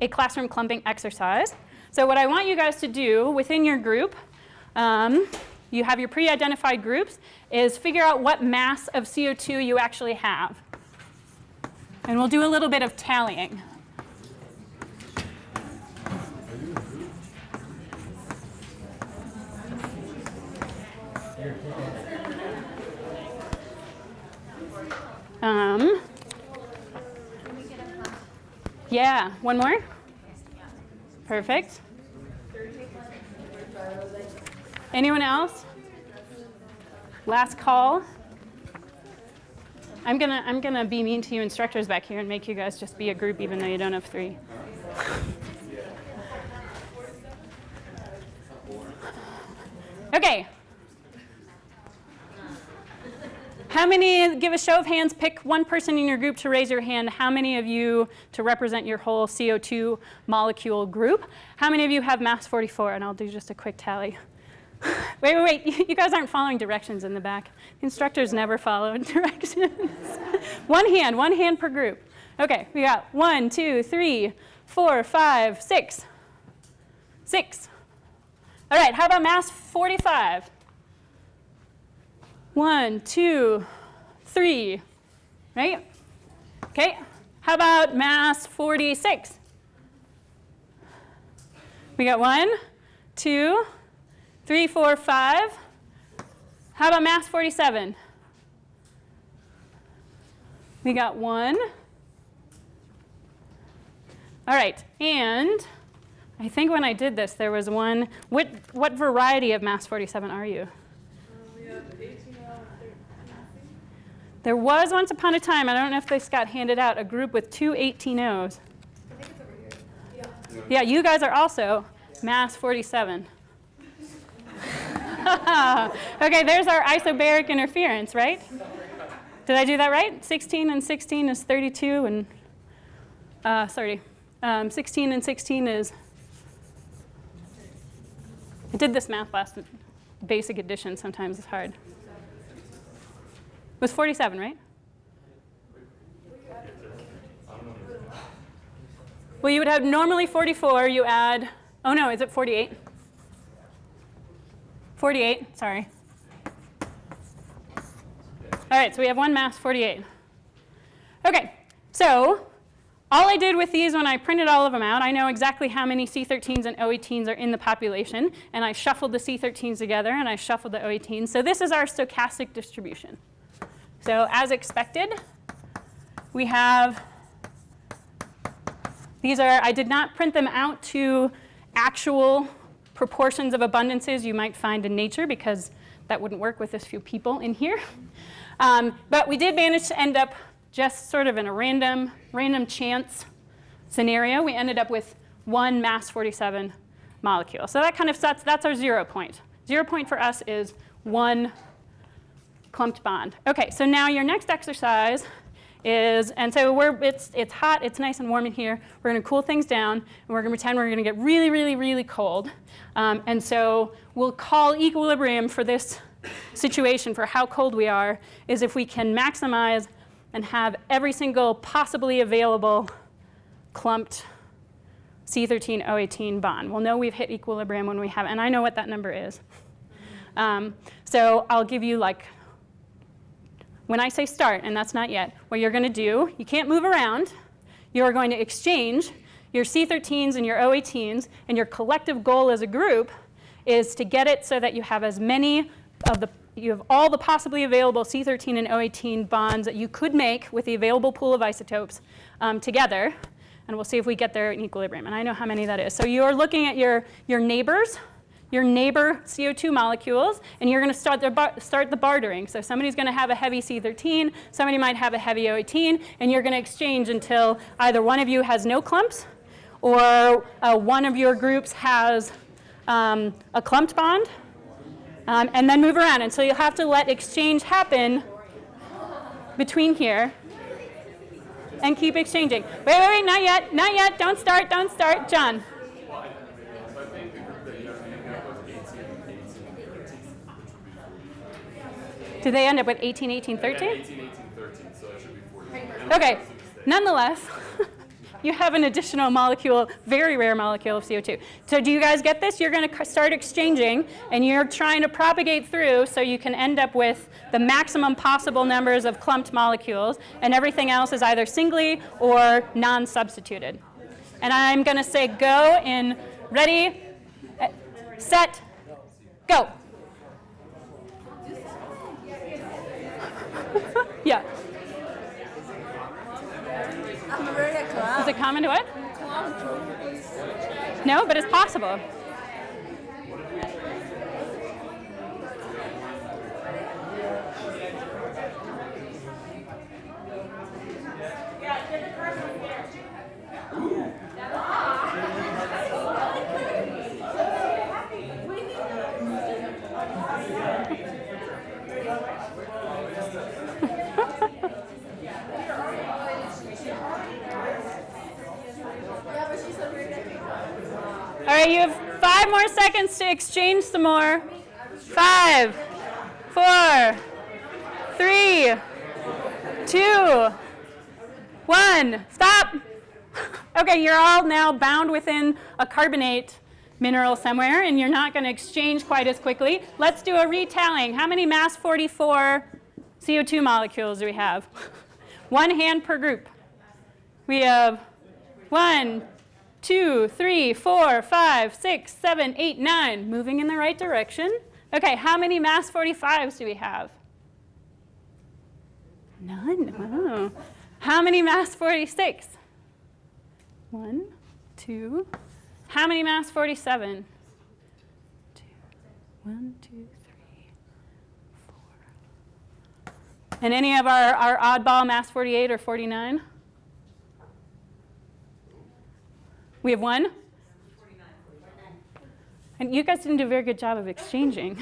a classroom clumping exercise. So what I want you guys to do within your group, you have your pre-identified groups, is figure out what mass of CO2 you actually have. And we'll do a little bit of tallying. Yeah, one more? Perfect. Anyone else? Last call. I'm gonna be mean to you instructors back here and make you guys just be a group even though you don't have 3. Okay. How many, give a show of hands, pick one person in your group to raise your hand. How many of you, to represent your whole CO2 molecule group, how many of you have mass 44? And I'll do just a quick tally. Wait. You guys aren't following directions in the back. The instructors never follow directions. One hand per group. Okay, we got 1, 2, 3, 4, 5, 6. 6. All right, how about mass 45? 1, 2, 3, right? Okay, how about mass 46? We got 1, 2, 3, 4, 5. How about mass 47? We got 1. All right, and I think when I did this, there was one. What variety of mass 47 are you? We have 18O. There was once upon a time, I don't know if this got handed out, a group with 2 18Os. I think it's over here. Yeah, you guys are also mass 47. Okay, there's our isobaric interference, right? Did I do that right? 16 and 16 is 32, and 16 and 16 is, I did this math last, basic addition sometimes is hard. It was 47, right? Well, you would have normally 44, you add, oh no, is it 48? 48, sorry. All right, so we have one mass, 48. Okay, so all I did with these when I printed all of them out, I know exactly how many C13s and O18s are in the population, and I shuffled the C13s together and I shuffled the O18s. So this is our stochastic distribution. So as expected, we have, these are, I did not print them out to actual proportions of abundances you might find in nature because that wouldn't work with this few people in here. But we did manage to end up just sort of in a random chance scenario. We ended up with one mass 47 molecule. So that kind of sets, that's our 0 point. 0 point for us is one clumped bond. Okay, so now your next exercise is, and so it's hot, it's nice and warm in here. We're going to cool things down, and we're going to pretend we're going to get really, really, really cold. And so we'll call equilibrium for this situation, for how cold we are, is if we can maximize and have every single possibly available clumped C13-O18 bond. We'll know we've hit equilibrium when we have, and I know what that number is. So I'll give you like, when I say start, and that's not yet, what you're going to do, you can't move around. You're going to exchange your C13s and your O18s, and your collective goal as a group is to get it so that you have as many of the, you have all the possibly available C13 and O18 bonds that you could make with the available pool of isotopes together, and we'll see if we get there in equilibrium. And I know how many that is. So you're looking at your neighbors, your neighbor CO2 molecules, and you're going to start the bartering. So somebody's going to have a heavy C13, somebody might have a heavy O18, and you're going to exchange until either one of you has no clumps or one of your groups has a clumped bond, and then move around. And so you'll have to let exchange happen between here and keep exchanging. Wait, not yet, don't start, John. Did they end up with 18, 18, 13? 18, 18, 13, so it should be 40. Okay, nonetheless, you have an additional molecule, very rare molecule of CO2. So do you guys get this? You're going to start exchanging, and you're trying to propagate through so you can end up with the maximum possible numbers of clumped molecules, and everything else is either singly or non-substituted. And I'm going to say go in ready, set, go. Yeah. Is it common to what? No, but it's possible. All right, you have 5 more seconds to exchange some more. 5, 4, 3, 2, 1. Stop. Okay, you're all now bound within a carbonate mineral somewhere, and you're not going to exchange quite as quickly. Let's do a retallying. How many mass 44 CO2 molecules do we have? 1 hand per group. We have 1, 2, 3, 4, 5, 6, 7, 8, 9. Moving in the right direction. Okay, how many mass 45s do we have? None. Oh. How many mass 46? 1, 2. How many mass 47? 2. 1, 2, 3, 4. And any of our oddball mass 48 or 49? We have 1? 49. And you guys didn't do a very good job of exchanging.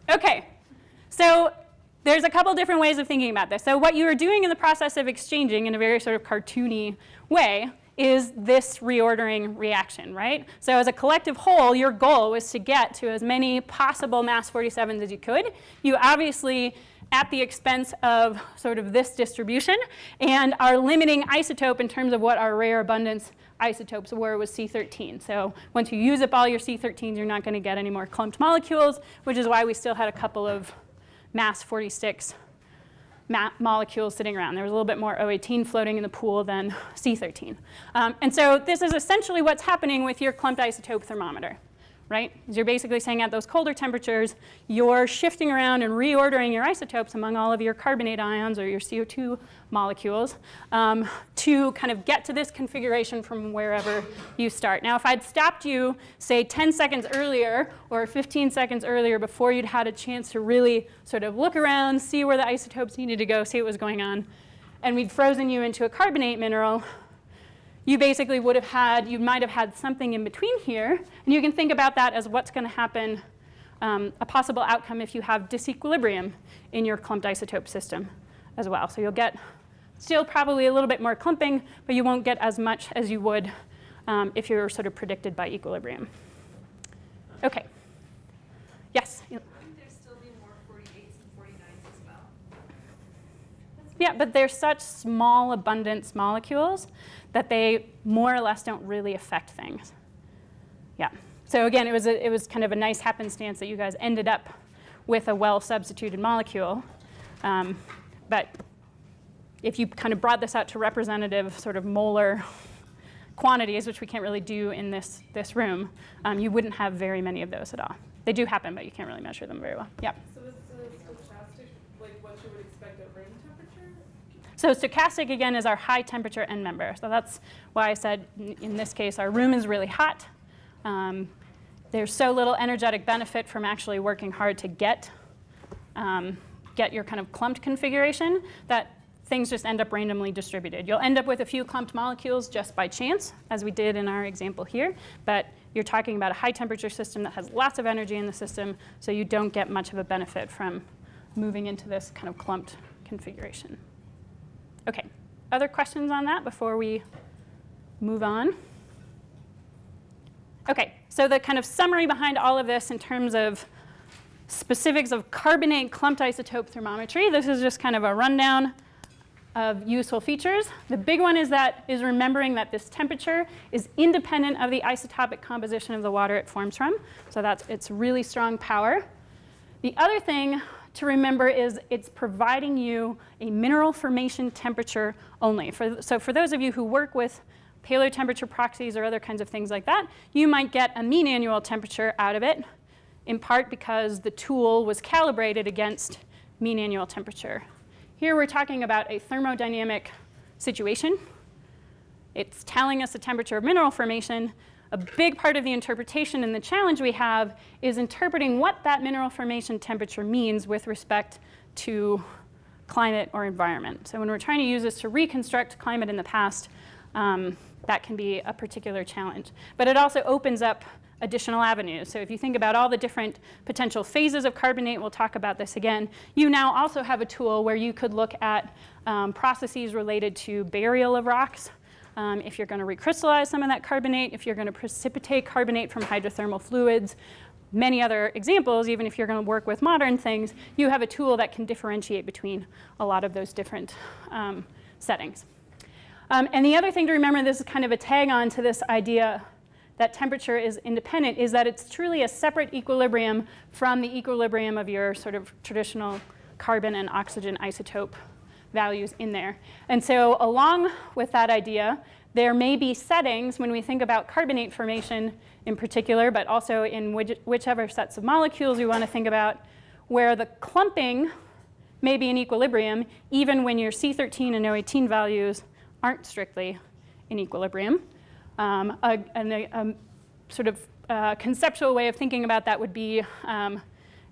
Okay, so there's a couple different ways of thinking about this. So what you are doing in the process of exchanging in a very sort of cartoony way is this reordering reaction, right? So as a collective whole, your goal was to get to as many possible mass 47s as you could. You obviously, at the expense of sort of this distribution, and our limiting isotope in terms of what our rare abundance isotopes were was C13. So once you use up all your C13s, you're not going to get any more clumped molecules, which is why we still had a couple of mass 46 molecules sitting around. There was a little bit more O18 floating in the pool than C13. And so this is essentially what's happening with your clumped isotope thermometer, right? You're basically saying at those colder temperatures, you're shifting around and reordering your isotopes among all of your carbonate ions or your CO2 molecules to kind of get to this configuration from wherever you start. Now, if I'd stopped you, say 10 seconds earlier or 15 seconds earlier before you'd had a chance to really sort of look around, see where the isotopes needed to go, see what was going on, and we'd frozen you into a carbonate mineral, you basically would have had, you might have had something in between here, and you can think about that as what's going to happen, a possible outcome if you have disequilibrium in your clumped isotope system as well. So you'll get still probably a little bit more clumping, but you won't get as much as you would if you were sort of predicted by equilibrium. Okay. Yes? I think there'd still be more 48s and 49s as well. Yeah, but they're such small abundance molecules that they more or less don't really affect things. Yeah. So again, it was kind of a nice happenstance that you guys ended up with a well-substituted molecule. But if you kind of brought this out to representative sort of molar quantities, which we can't really do in this room, you wouldn't have very many of those at all. They do happen, but you can't really measure them very well. Yeah. So is the stochastic like what you would expect at room temperature? So stochastic, again, is our high temperature end member. So that's why I said, in this case, our room is really hot. There's so little energetic benefit from actually working hard to get your kind of clumped configuration that things just end up randomly distributed. You'll end up with a few clumped molecules just by chance, as we did in our example here, but you're talking about a high temperature system that has lots of energy in the system, so you don't get much of a benefit from moving into this kind of clumped configuration. Okay, other questions on that before we move on? Okay, so the kind of summary behind all of this in terms of specifics of carbonate clumped isotope thermometry. This is just kind of a rundown of useful features. The big one is remembering that this temperature is independent of the isotopic composition of the water it forms from. So that's its really strong power. The other thing to remember is it's providing you a mineral formation temperature only. So for those of you who work with paleotemperature proxies or other kinds of things like that, you might get a mean annual temperature out of it, in part because the tool was calibrated against mean annual temperature. Here we're talking about a thermodynamic situation. It's telling us the temperature of mineral formation. A big part of the interpretation and the challenge we have is interpreting what that mineral formation temperature means with respect to climate or environment. So when we're trying to use this to reconstruct climate in the past, that can be a particular challenge. But it also opens up additional avenues. So if you think about all the different potential phases of carbonate, we'll talk about this again, you now also have a tool where you could look at processes related to burial of rocks. If you're going to recrystallize some of that carbonate, if you're going to precipitate carbonate from hydrothermal fluids, many other examples, even if you're going to work with modern things, you have a tool that can differentiate between a lot of those different settings. And the other thing to remember, this is kind of a tag on to this idea that temperature is independent, is that it's truly a separate equilibrium from the equilibrium of your sort of traditional carbon and oxygen isotope values in there. And so along with that idea, there may be settings when we think about carbonate formation in particular, but also in whichever sets of molecules we want to think about, where the clumping may be in equilibrium even when your C13 and O18 values aren't strictly in equilibrium. A sort of conceptual way of thinking about that would be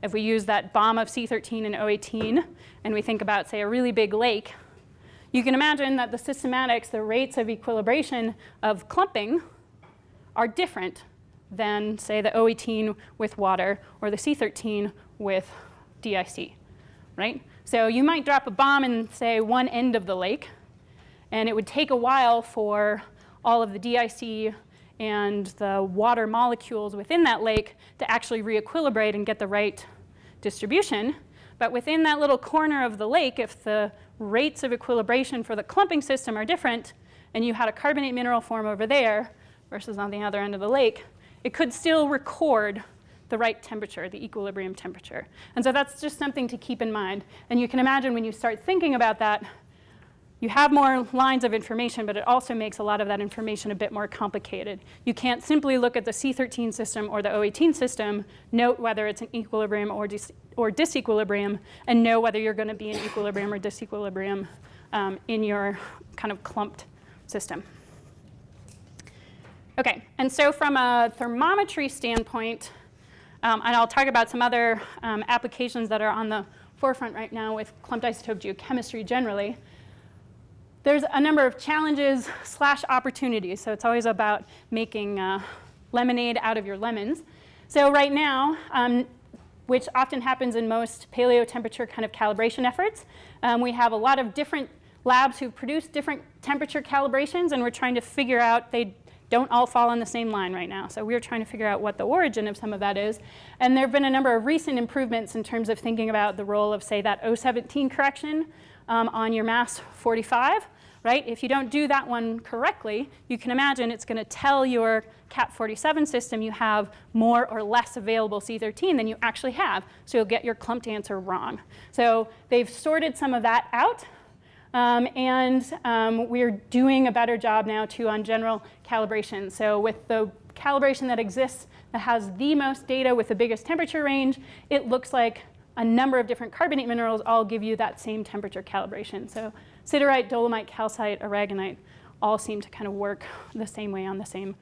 if we use that bomb of C13 and O18 and we think about, say, a really big lake, you can imagine that the systematics, the rates of equilibration of clumping are different than, say, the O18 with water or the C13 with DIC, right? So you might drop a bomb in, say, one end of the lake, and it would take a while for all of the DIC and the water molecules within that lake to actually re-equilibrate and get the right distribution. But within that little corner of the lake, if the rates of equilibration for the clumping system are different, and you had a carbonate mineral form over there versus on the other end of the lake, it could still record the right temperature, the equilibrium temperature. And so that's just something to keep in mind. And you can imagine when you start thinking about that, you have more lines of information, but it also makes a lot of that information a bit more complicated. You can't simply look at the C13 system or the O18 system, note whether it's an equilibrium or disequilibrium, and know whether you're going to be in equilibrium or disequilibrium in your kind of clumped system. Okay, and so from a thermometry standpoint, and I'll talk about some other applications that are on the forefront right now with clumped isotope geochemistry generally. There's a number of challenges / opportunities. So it's always about making lemonade out of your lemons. So right now, which often happens in most paleotemperature kind of calibration efforts, we have a lot of different labs who produce different temperature calibrations, and we're trying to figure out, they don't all fall on the same line right now. So we're trying to figure out what the origin of some of that is. And there have been a number of recent improvements in terms of thinking about the role of, say, that O17 correction on your mass 45, right? If you don't do that one correctly, you can imagine it's going to tell your Cat 47 system you have more or less available C13 than you actually have. So you'll get your clumped answer wrong. So they've sorted some of that out. And we're doing a better job now, too, on general calibration. So with the calibration that exists that has the most data with the biggest temperature range, it looks like a number of different carbonate minerals all give you that same temperature calibration. So siderite, dolomite, calcite, aragonite all seem to kind of work the same way on the same